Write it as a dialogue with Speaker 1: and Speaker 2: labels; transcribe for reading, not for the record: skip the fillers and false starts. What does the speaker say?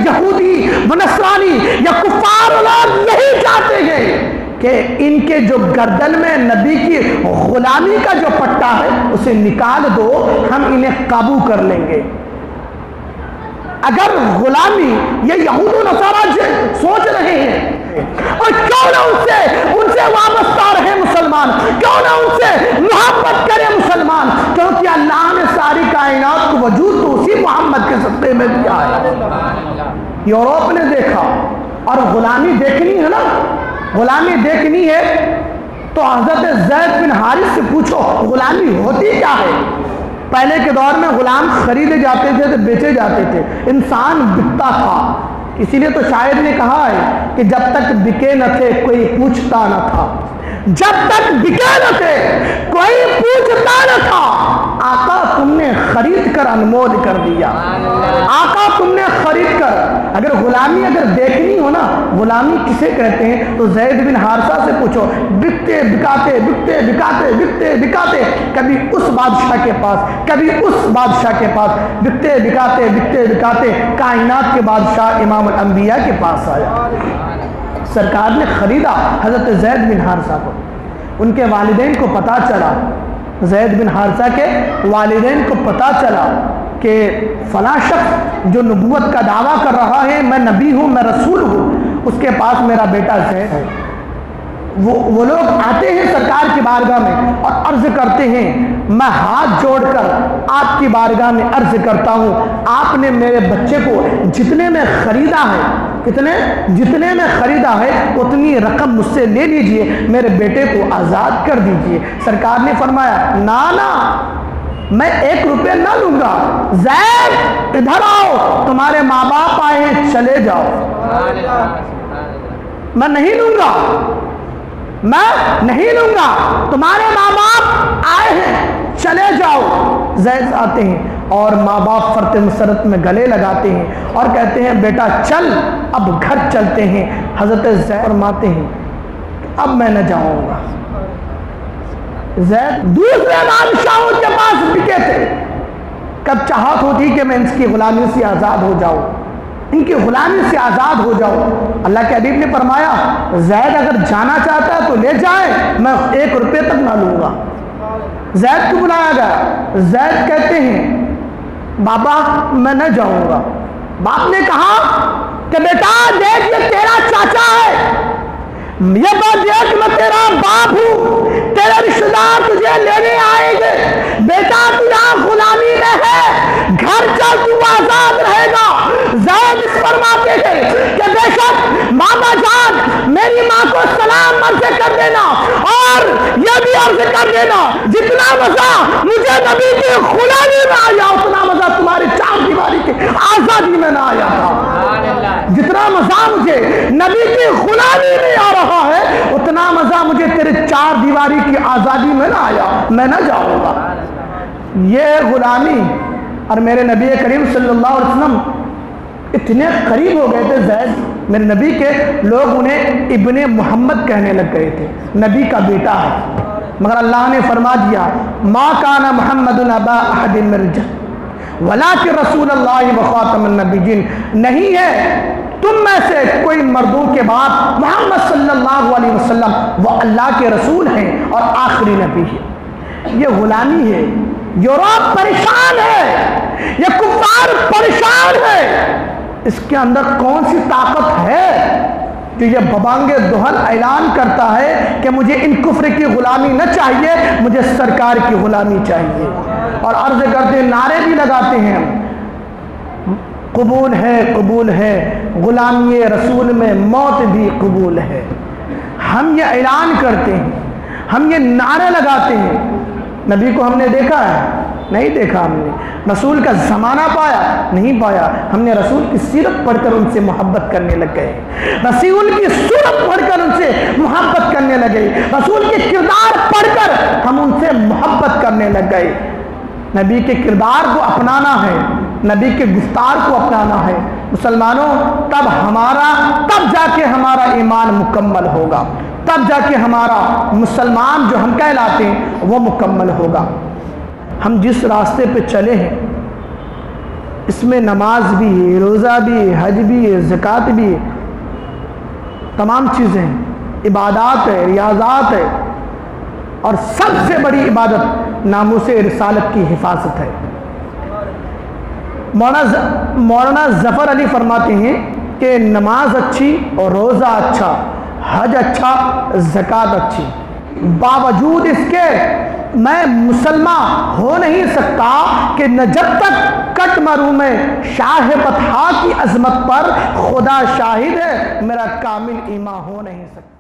Speaker 1: یہودی و نصرانی یا کفار لوگ یہی چاہتے ہیں کہ ان کے جو گردن میں نبی کی غلامی کا جو پٹا ہے اسے نکال دو، ہم انہیں قابو کر لیں گے۔ اگر غلامی یہ یہود و نصارہ سوچ رہے ہیں، اور کیوں نہ ان سے وابستہ رہے مسلمان، کیوں نہ ان سے محبت کرے مسلمان، کیونکہ اللہ نے ساری کائنات کو وجود تو اسی محمد کے صدقے میں دیا ہے۔ یورپ نے دیکھا، اور غلامی دیکھنی ہے نا، غلامی دیکھنی ہے تو حضرت زید بن حارث سے پوچھو غلامی ہوتی کیا ہے۔ پہلے کے دور میں غلام خریدے جاتے تھے تو بیچے جاتے تھے، انسان بکتا تھا، اسی لیے تو شاعر نے کہا ہے کہ جب تک بکے نہ تھے کوئی پوچھتا نہ تھا، جب تک بکے نہ تھے کوئی پوچھتا نہ تھا، آقا تم نے خرید کر انمول کر دیا، آقا تم نے خرید کر۔ اگر غلامی اگر دیکھنی ہو نا، غلامی کسے کہتے ہیں تو زید بن حارثہ سے پوچھو، بکتے بکاتے بکتے بکاتے بکتے بکاتے کبھی اس بادشاہ کے پاس کبھی اس بادشاہ کے پاس، بکتے بکاتے بکتے بکاتے کائنات کے بادشاہ امام الانبیاء کے پاس آیا۔ سرکار نے خریدا حضرت زید بن حارثہ کو، ان کے والدین کو پتہ چلا، زید بن حارثہ کے والدین کو پتہ چلا کہ فلاں شخص جو نبوت کا دعویٰ کر رہا ہے میں نبی ہوں میں رسول ہوں، اس کے پاس میرا بیٹا زید ہے۔ وہ لوگ آتے ہیں سرکار کی بارگاہ میں اور عرض کرتے ہیں میں ہاتھ جوڑ کر آپ کی بارگاہ میں عرض کرتا ہوں، آپ نے میرے بچے کو جتنے میں خریدا ہے، جتنے میں خریدا ہے اتنی رقم مجھ سے لے لیجئے، میرے بیٹے کو آزاد کر دیجئے۔ سرکار نے فرمایا نا میں 1 روپے نہ لوں گا، زید ادھر آؤ، تمہارے ماں باپ آئے ہیں چلے جاؤ، میں نہیں لوں گا، میں نہیں لوں گا، تمہارے ماں باپ آئے ہیں چلے جاؤ۔ زید آتے ہیں اور ماں باپ فرت مسرت میں گلے لگاتے ہیں اور کہتے ہیں بیٹا چل اب گھر چلتے ہیں۔ حضرت زید فرماتے ہیں اب میں نہ جاؤں گا۔ زید دوسرے بادشاہوں کے پاس بکے تھے، کب چاہت ہوتی کہ میں ان کی غلامی سے آزاد ہو جاؤں، ان کی غلامی سے آزاد ہو جاؤ۔ اللہ کے حبیب نے فرمایا زید اگر جانا چاہتا ہے تو لے جائے، میں 1 روپے تک نہ لوں گا۔ زید کو بلایا گیا، زید کہتے ہیں بابا میں نہ جاؤں گا۔ باپ نے کہا کہ بیٹا دیکھ یہ تیرا چاچا ہے، یہ بات دیکھ میں تیرا باپ ہوں، تیرے رشتہ دار تجھے لینے آئیں گے، بیٹا تو یہاں غلامی میں ہے، گھر چل تو آزاد رہے گا۔ زید اس فرماتے ہیں کہ بے شک ماما جان میری ماں کو سلام عرض کر دینا اور یہ بھی عرض کر دینا جتنا مزہ مجھے نبی کی غلامی میں آیا اتنا مزہ تمہاری 4 دیواری کی آزادی میں نہ آیا تھا۔ جتنا مزہ مجھے نبی کی غلامی میں آ رہا ہے اتنا مزہ مجھے تیرے 4 دیواری کی آزادی میں نہ آیا، میں نہ جاؤں گا۔ یہ غلامی اور میرے نبی کریم صلی اللہ علیہ وسلم اتنے قریب ہو گئے تھے زید، میرے نبی کے لوگ انہیں ابن محمد کہنے لگ گئے تھے، نبی کا بیٹا ہے، مگر اللہ نے فرما دیا ما کان محمد ابا احد من رجال ولکن رسول اللہ وخاتم النبیین، نہیں ہے تم میں سے کوئی مردوں کے بعد محمد صلی اللہ علیہ وسلم وہ اللہ کے رسول ہیں اور آخری نبی ہے۔ یہ غلامی ہے، یورپ پریشان ہے، یہ کفار پریشان ہے، اس کے اندر کون سی طاقت ہے جو یہ ببانگ دہل اعلان کرتا ہے کہ مجھے ان کفر کی غلامی نہ چاہیے، مجھے سرکار کی غلامی چاہیے، اور عرض کرتے نعرے بھی لگاتے ہیں قبول ہے غلامی رسول میں موت بھی قبول ہے۔ ہم یہ اعلان کرتے ہیں، ہم یہ نعرے لگاتے ہیں۔ نبی کو ہم نے دیکھا ہے؟ نہیں دیکھا ہم نے۔ رسول کا زمانہ پایا؟ نہیں پایا۔ ہم نے رسول کی سیرت پڑھ کر ان سے محبت کرنے لگ گئے، رسول کی صورت پڑھ کر ان سے محبت کرنے لگے، رسول کے کردار پڑھ کر ہم ان سے محبت کرنے لگ گئے۔ نبی کے کردار کو اپنانا ہے، نبی کے گفتار کو اپنانا ہے مسلمانوں، تب جا کے ہمارا ایمان مکمل ہوگا، تب جا کے ہمارا مسلمان جو ہم کہلاتے ہیں وہ مکمل ہوگا۔ ہم جس راستے پہ چلے ہیں اس میں نماز بھی ہے، روزہ بھی ہے، حج بھی ہے، زکوٰۃ بھی ہے، تمام چیزیں ہیں، عبادات ہے، ریاضات ہے، اور سب سے بڑی عبادت ناموس رسالت کی حفاظت ہے۔ مولانا ظفر علی فرماتے ہیں کہ نماز اچھی اور روزہ اچھا، حج اچھا، زکوٰۃ اچھی، باوجود اس کے میں مسلمان ہو نہیں سکتا کہ نہ جب تک کٹ مروں میں شاہ بطحا کی عظمت پر خدا شاہد ہے میرا کامل ایمان ہو نہیں سکتا۔